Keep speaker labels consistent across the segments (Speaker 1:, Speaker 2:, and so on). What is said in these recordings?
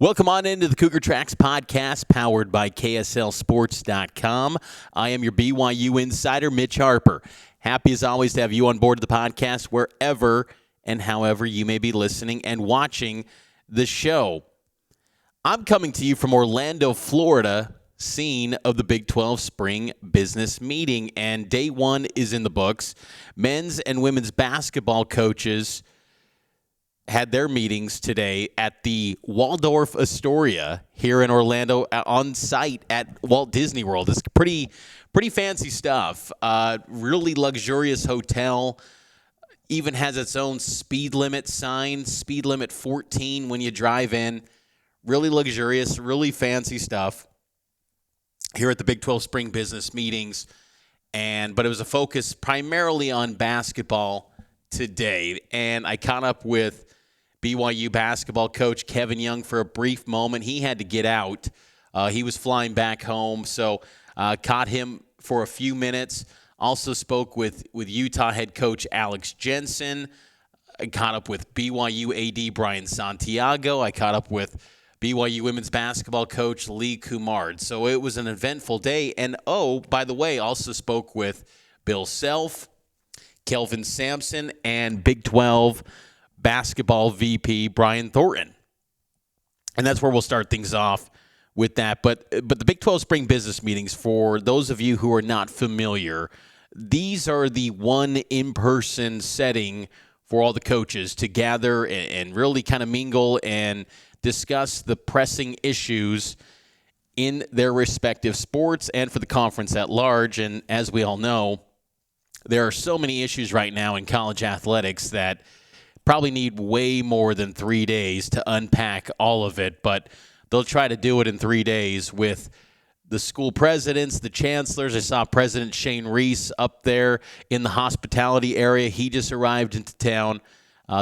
Speaker 1: Welcome on into the Cougar Tracks podcast powered by KSLSports.com. I am your BYU insider, Mitch Harper. Happy as always to have you on board the podcast wherever and however you may be listening and watching the show. I'm coming to you from Orlando, Florida, scene of the Big 12 Spring Business Meeting, and day one is in the books. Men's and women's basketball coaches had their meetings today at the Waldorf Astoria here in Orlando on site at Walt Disney World. It's pretty fancy stuff. Really luxurious hotel. Even has its own speed limit sign, speed limit 14 when you drive in. Really luxurious, really fancy stuff here at the Big 12 Spring Business Meetings. But it was a focus primarily on basketball today. And I caught up with BYU basketball coach Kevin Young for a brief moment. He had to get out. He was flying back home, so caught him for a few minutes. Also spoke with Utah head coach Alex Jensen. I caught up with BYU AD Brian Santiago. I caught up with BYU women's basketball coach Lee Kumard. So it was an eventful day. And, by the way, also spoke with Bill Self, Kelvin Sampson, and Big 12 basketball VP Brian Thornton. And that's where we'll start things off with that. But the Big 12 Spring Business Meetings, for those of you who are not familiar, these are the one in-person setting for all the coaches to gather and really kind of mingle and discuss the pressing issues in their respective sports and for the conference at large. And as we all know, there are so many issues right now in college athletics that probably need way more than 3 days to unpack all of it, but they'll try to do it in 3 days with the school presidents, the chancellors. I saw President Shane Reese up there in the hospitality area. He just arrived into town.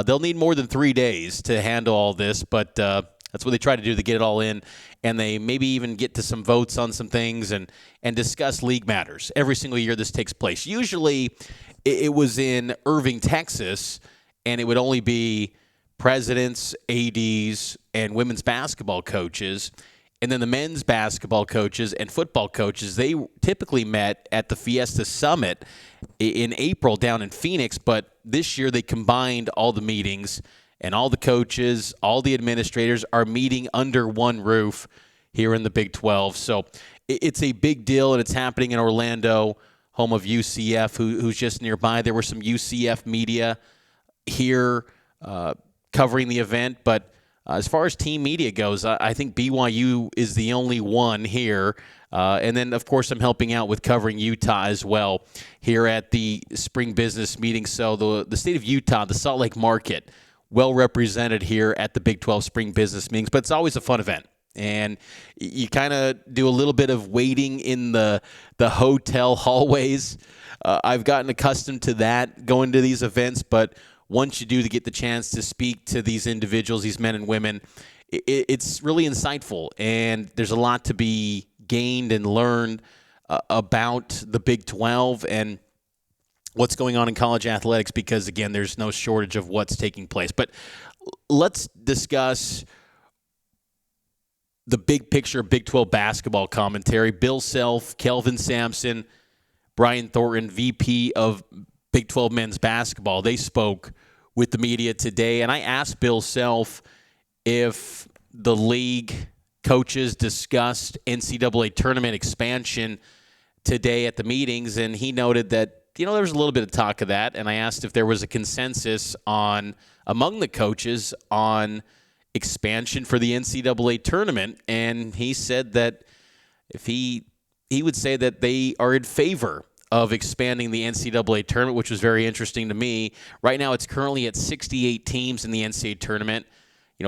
Speaker 1: They'll need more than 3 days to handle all this, but that's what they try to do to get it all in, and they maybe even get to some votes on some things and discuss league matters. Every single year this takes place. Usually it was in Irving, Texas, and it would only be presidents, ADs, and women's basketball coaches. And then the men's basketball coaches and football coaches, they typically met at the Fiesta Summit in April down in Phoenix. But this year they combined all the meetings, and all the coaches, all the administrators are meeting under one roof here in the Big 12. So it's a big deal, and it's happening in Orlando, home of UCF, who's just nearby. There were some UCF media here covering the event, but as far as team media goes, I think BYU is the only one here. And then, of course, I'm helping out with covering Utah as well here at the Spring Business Meeting. So the state of Utah, the Salt Lake market, well represented here at the Big 12 Spring Business Meetings, but it's always a fun event. And you kind of do a little bit of waiting in the hotel hallways. I've gotten accustomed to that, going to these events, but once you do to get the chance to speak to these individuals, these men and women, it's really insightful, and there's a lot to be gained and learned about the Big 12 and what's going on in college athletics because, again, there's no shortage of what's taking place. But let's discuss the big picture of Big 12 basketball commentary. Bill Self, Kelvin Sampson, Brian Thornton, VP of Big 12 men's basketball, they spoke with the media today. And I asked Bill Self if the league coaches discussed NCAA tournament expansion today at the meetings. And he noted that, there was a little bit of talk of that. And I asked if there was a consensus among the coaches on expansion for the NCAA tournament. And he said that if he would say that they are in favor of expanding the NCAA tournament, which was very interesting to me. Right now, it's currently at 68 teams in the NCAA tournament.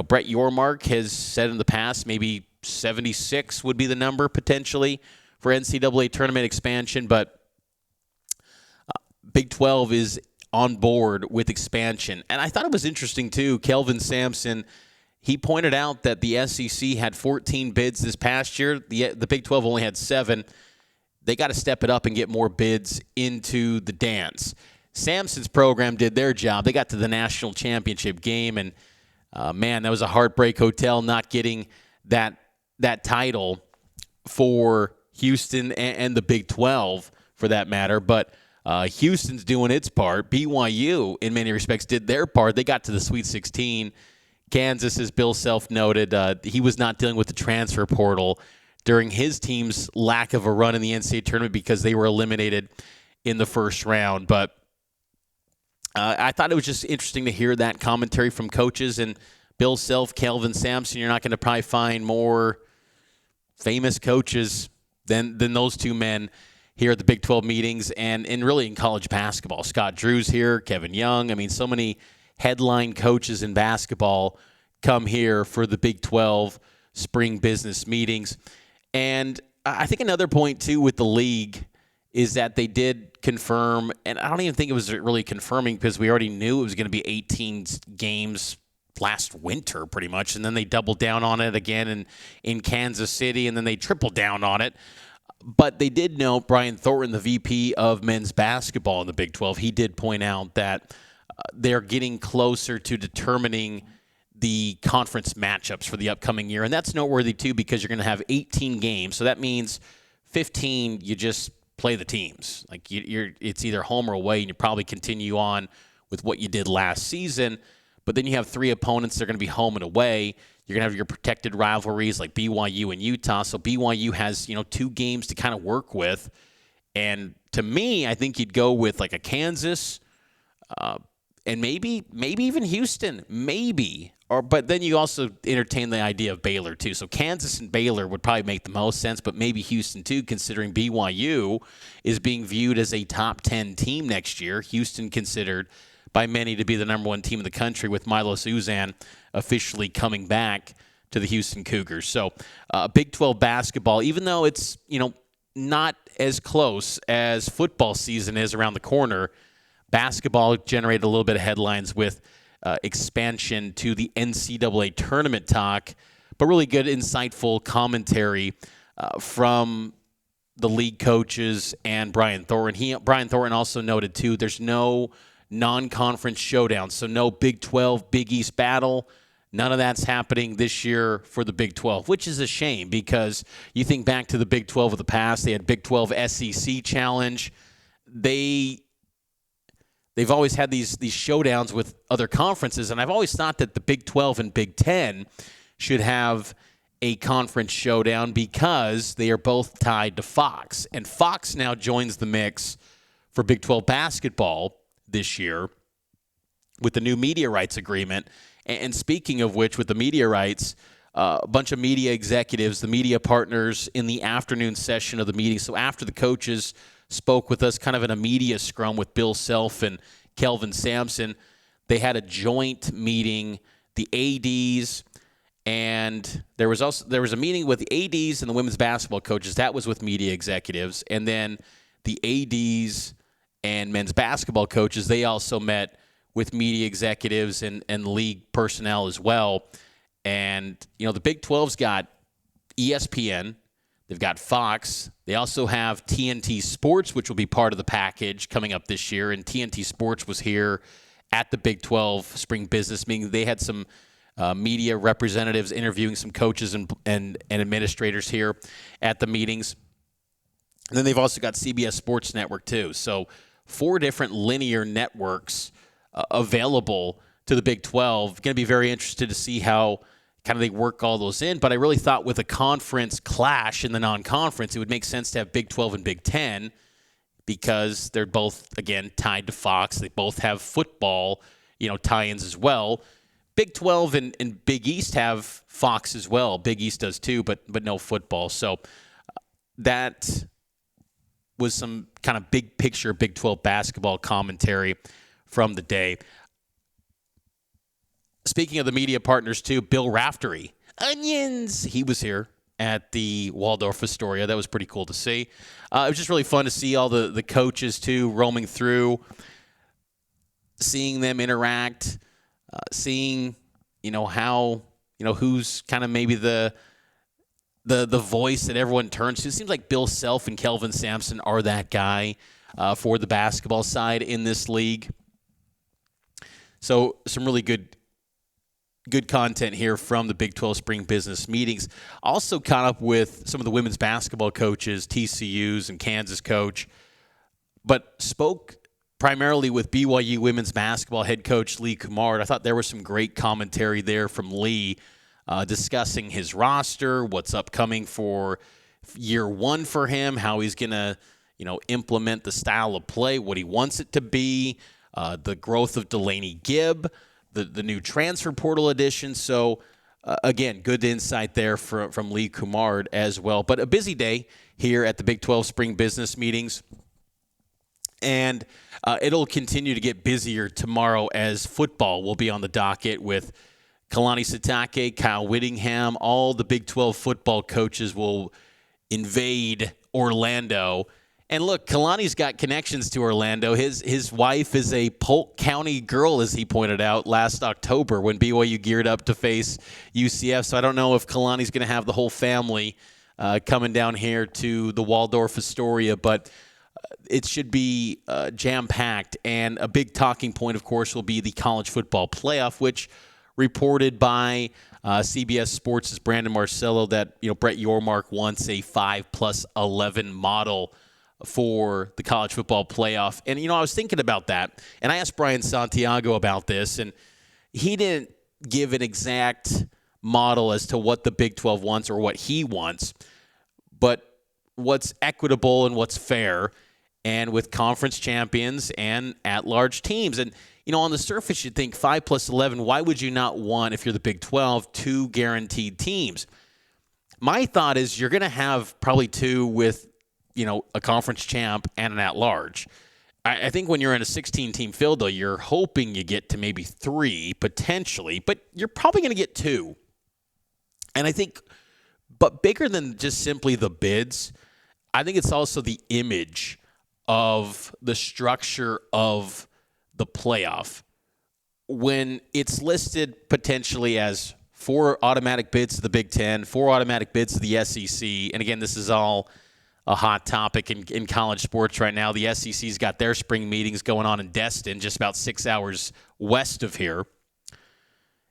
Speaker 1: Brett Yormark has said in the past maybe 76 would be the number potentially for NCAA tournament expansion, but Big 12 is on board with expansion. And I thought it was interesting, too. Kelvin Sampson, he pointed out that the SEC had 14 bids this past year. The Big 12 only had 7. They got to step it up and get more bids into the dance. Sampson's program did their job. They got to the national championship game, and Man, that was a heartbreak hotel not getting that title for Houston and the Big 12 for that matter. But Houston's doing its part. BYU, in many respects, did their part. They got to the Sweet 16. Kansas, as Bill Self noted, he was not dealing with the transfer portal during his team's lack of a run in the NCAA tournament because they were eliminated in the first round. But I thought it was just interesting to hear that commentary from coaches. And Bill Self, Kelvin Sampson, you're not going to probably find more famous coaches than those two men here at the Big 12 meetings and really in college basketball. Scott Drew's here, Kevin Young. I mean, so many headline coaches in basketball come here for the Big 12 spring business meetings. And I think another point, too, with the league is that they did confirm, and I don't even think it was really confirming because we already knew it was going to be 18 games last winter pretty much, and then they doubled down on it again in Kansas City, and then they tripled down on it. But they did note Brian Thornton, the VP of men's basketball in the Big 12, he did point out that they're getting closer to determining the conference matchups for the upcoming year. And that's noteworthy, too, because you're going to have 18 games. So that means 15, you just play the teams. Like it's either home or away, and you probably continue on with what you did last season. But then you have 3 opponents that are going to be home and away. You're going to have your protected rivalries like BYU and Utah. So BYU has, 2 games to kind of work with. And to me, I think you'd go with like a Kansas and maybe even Houston, maybe. But then you also entertain the idea of Baylor, too. So Kansas and Baylor would probably make the most sense, but maybe Houston, too, considering BYU is being viewed as a top 10 team next year. Houston considered by many to be the number 1 team in the country, with Milos Uzan officially coming back to the Houston Cougars. So Big 12 basketball, even though it's, not as close as football season is around the corner, basketball generated a little bit of headlines with expansion to the NCAA tournament talk, but really good, insightful commentary from the league coaches and Brian Thornton. Brian Thornton also noted, too, there's no non-conference showdown, so no Big 12, Big East battle. None of that's happening this year for the Big 12, which is a shame because you think back to the Big 12 of the past. They had Big 12 SEC Challenge. They've always had these showdowns with other conferences, and I've always thought that the Big 12 and Big 10 should have a conference showdown because they are both tied to Fox. And Fox now joins the mix for Big 12 basketball this year with the new media rights agreement. And speaking of which, with the media rights, a bunch of media executives, the media partners in the afternoon session of the meeting, so after the coaches spoke with us kind of in a media scrum with Bill Self and Kelvin Sampson, they had a joint meeting, the ADs, and there was a meeting with the ADs and the women's basketball coaches. That was with media executives. And then the ADs and men's basketball coaches, they also met with media executives and league personnel as well. And, the Big 12's got ESPN. They've got Fox. They also have TNT Sports, which will be part of the package coming up this year. And TNT Sports was here at the Big 12 spring business meeting. They had some media representatives interviewing some coaches and administrators here at the meetings. And then they've also got CBS Sports Network, too. So 4 different linear networks available to the Big 12. Going to be very interested to see how kind of they work all those in. But I really thought with a conference clash in the non-conference, it would make sense to have Big 12 and Big 10 because they're both, again, tied to Fox. They both have football, tie-ins as well. Big 12 and Big East have Fox as well. Big East does too, but no football. So that was some kind of big picture Big 12 basketball commentary from the day. Speaking of the media partners, too, Bill Raftery, Onions, he was here at the Waldorf Astoria. That was pretty cool to see. It was just really fun to see all the coaches, too, roaming through, seeing them interact, seeing, how, who's kind of maybe the voice that everyone turns to. It seems like Bill Self and Kelvin Sampson are that guy for the basketball side in this league. So some really good good content here from the Big 12 spring business meetings. Also caught up with some of the women's basketball coaches, TCU's and Kansas coach, but spoke primarily with BYU women's basketball head coach Lee Kumard. I thought there was some great commentary there from Lee discussing his roster, what's upcoming for year one for him, how he's going to implement the style of play, what he wants it to be, the growth of Delaney Gibb, the new transfer portal addition. So, again, good insight there from Lee Kumard as well. But a busy day here at the Big 12 spring business meetings. And it'll continue to get busier tomorrow as football will be on the docket with Kalani Sitake, Kyle Whittingham. All the Big 12 football coaches will invade Orlando. And look, Kalani's got connections to Orlando. His wife is a Polk County girl, as he pointed out last October when BYU geared up to face UCF. So I don't know if Kalani's going to have the whole family coming down here to the Waldorf Astoria, but it should be jam-packed. And a big talking point, of course, will be the college football playoff, which reported by CBS Sports' Brandon Marcello that Brett Yormark wants a 5+11 model for the college football playoff. And, I was thinking about that, and I asked Brian Santiago about this, and he didn't give an exact model as to what the Big 12 wants or what he wants, but what's equitable and what's fair, and with conference champions and at-large teams. And, on the surface, you'd think 5+11, why would you not want, if you're the Big 12, 2 guaranteed teams? My thought is you're going to have probably 2 with a conference champ and an at-large. I think when you're in a 16-team field, though, you're hoping you get to maybe 3, potentially, but you're probably going to get 2. And I think, but bigger than just simply the bids, I think it's also the image of the structure of the playoff. When it's listed potentially as 4 automatic bids to the Big Ten, 4 automatic bids to the SEC, and again, this is all a hot topic in college sports right now. The SEC's got their spring meetings going on in Destin, just about 6 hours west of here.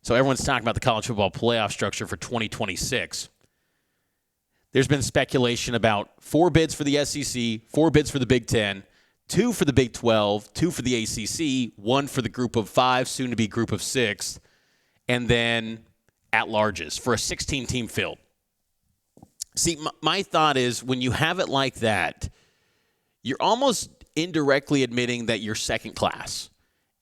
Speaker 1: So everyone's talking about the college football playoff structure for 2026. There's been speculation about 4 bids for the SEC, 4 bids for the Big Ten, 2 for the Big 12, 2 for the ACC, 1 for the Group of 5, soon to be Group of 6, and then at-larges for a 16-team field. See, my thought is when you have it like that, you're almost indirectly admitting that you're second class.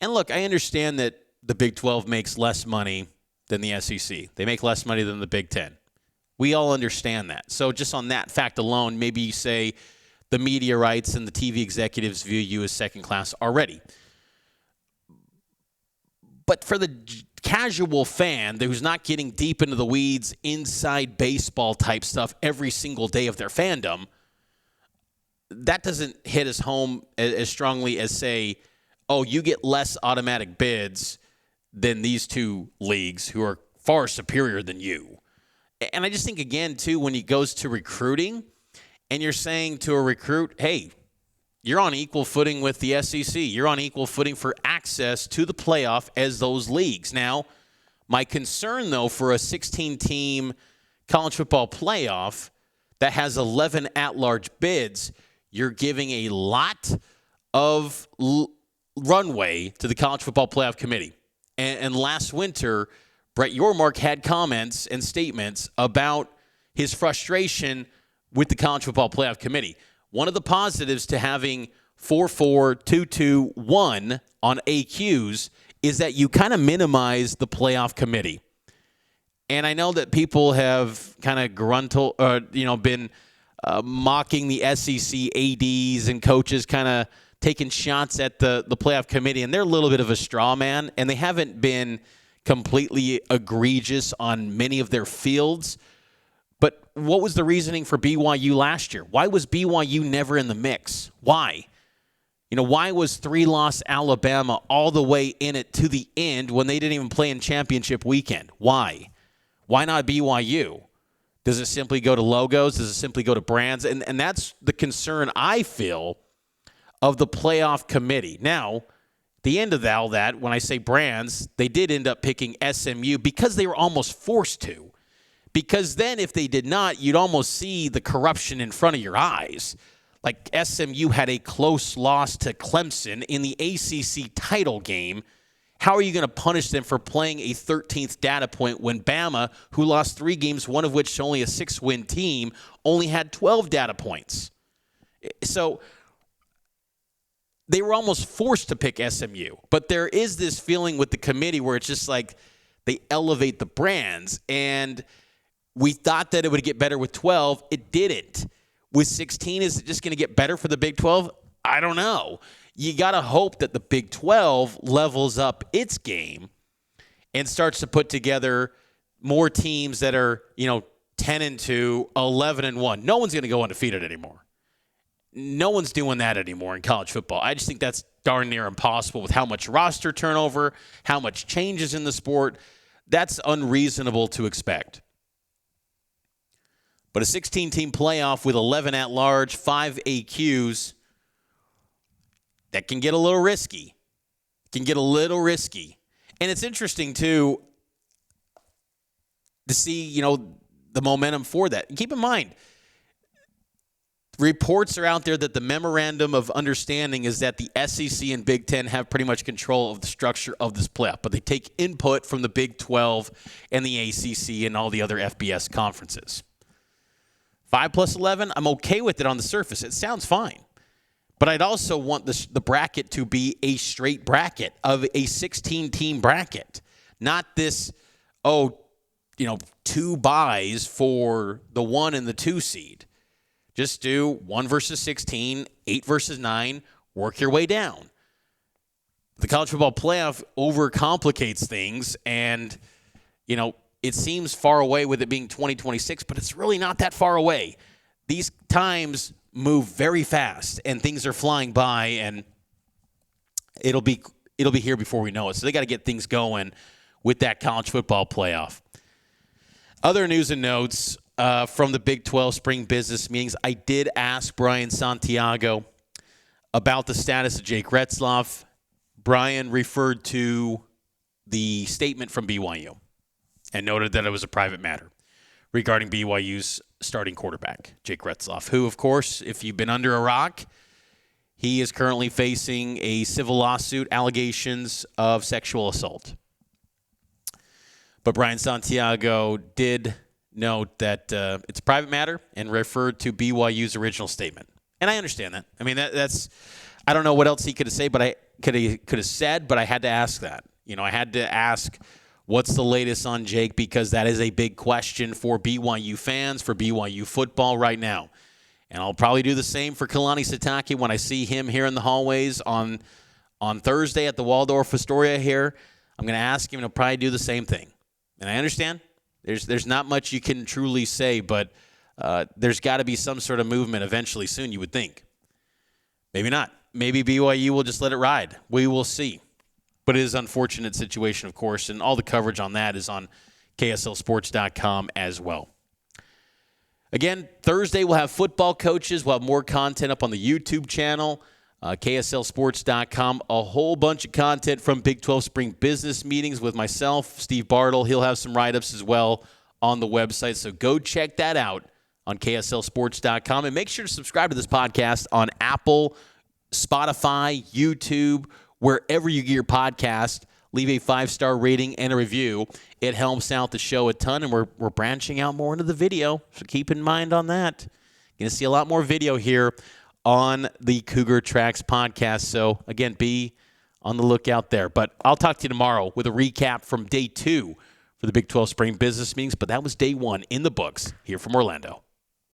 Speaker 1: And look, I understand that the Big 12 makes less money than the SEC. They make less money than the Big 10. We all understand that. So just on that fact alone, maybe you say the media rights and the TV executives view you as second class already. But for the casual fan who's not getting deep into the weeds, inside baseball type stuff every single day of their fandom, that doesn't hit us home as strongly as, say, oh, you get less automatic bids than these 2 leagues who are far superior than you. And I just think, again, too, when it goes to recruiting and you're saying to a recruit, hey, you're on equal footing with the SEC. You're on equal footing for access to the playoff as those leagues. Now, my concern, though, for a 16-team college football playoff that has 11 at-large bids, you're giving a lot of runway to the College Football Playoff Committee. And last winter, Brett Yormark had comments and statements about his frustration with the College Football Playoff Committee. One of the positives to having 4-4, 2-2-1 on AQs is that you kind of minimize the playoff committee. And I know that people have kind of been mocking the SEC ADs and coaches kind of taking shots at the playoff committee, and they're a little bit of a straw man, and they haven't been completely egregious on many of their fields. But what was the reasoning for BYU last year? Why was BYU never in the mix? Why? Why was 3-loss Alabama all the way in it to the end when they didn't even play in championship weekend? Why? Why not BYU? Does it simply go to logos? Does it simply go to brands? And that's the concern I feel of the playoff committee. Now, the end of all that, when I say brands, they did end up picking SMU because they were almost forced to. Because then if they did not, you'd almost see the corruption in front of your eyes. Like SMU had a close loss to Clemson in the ACC title game. How are you going to punish them for playing a 13th data point when Bama, who lost 3 games, one of which only a 6-win team, only had 12 data points? So they were almost forced to pick SMU. But there is this feeling with the committee where it's just like they elevate the brands. And we thought that it would get better with 12. It didn't. With 16, is it just going to get better for the Big 12? I don't know. You got to hope that the Big 12 levels up its game and starts to put together more teams that are, 10-2, 11-1. No one's going to go undefeated anymore. No one's doing that anymore in college football. I just think that's darn near impossible with how much roster turnover, how much changes in the sport. That's unreasonable to expect. But a 16-team playoff with 11 at-large, 5 AQs, that can get a little risky. And it's interesting, too, to see, the momentum for that. And keep in mind, reports are out there that the memorandum of understanding is that the SEC and Big Ten have pretty much control of the structure of this playoff, but they take input from the Big 12 and the ACC and all the other FBS conferences. 5 plus 11, I'm okay with it on the surface. It sounds fine. But I'd also want the bracket to be a straight bracket of a 16-team bracket, not this, 2 buys for the 1 and the 2 seed. Just do 1 versus 16, 8 versus 9, work your way down. The college football playoff overcomplicates things, and, it seems far away with it being 2026, but it's really not that far away. These times move very fast, and things are flying by, and it'll be here before we know it. So they got to get things going with that college football playoff. Other news and notes from the Big 12 spring business meetings. I did ask Brian Santiago about the status of Jake Retzloff. Brian referred to the statement from BYU and noted that it was a private matter regarding BYU's starting quarterback, Jake Retzloff, who, of course, if you've been under a rock, he is currently facing a civil lawsuit, allegations of sexual assault. But Brian Santiago did note that it's a private matter and referred to BYU's original statement. And I understand that. I mean, that's I don't know what else he could have said, but I could have said, but I had to ask that. I had to ask, what's the latest on Jake? Because that is a big question for BYU fans, for BYU football right now. And I'll probably do the same for Kalani Sitake when I see him here in the hallways on Thursday at the Waldorf Astoria here. I'm going to ask him, and he'll probably do the same thing. And I understand there's not much you can truly say, but there's got to be some sort of movement eventually soon, you would think. Maybe not. Maybe BYU will just let it ride. We will see. But it is an unfortunate situation, of course, and all the coverage on that is on KSLSports.com as well. Again, Thursday we'll have football coaches. We'll have more content up on the YouTube channel, KSLSports.com. A whole bunch of content from Big 12 spring business meetings with myself, Steve Bartle. He'll have some write-ups as well on the website, so go check that out on KSLSports.com. And make sure to subscribe to this podcast on Apple, Spotify, YouTube, wherever you get your podcast. Leave a 5-star rating and a review. It helps out the show a ton, and we're branching out more into the video, so keep in mind on that. You're going to see a lot more video here on the Cougar Tracks podcast. So, again, be on the lookout there. But I'll talk to you tomorrow with a recap from day 2 for the Big 12 spring business meetings. But that was day 1 in the books here from Orlando.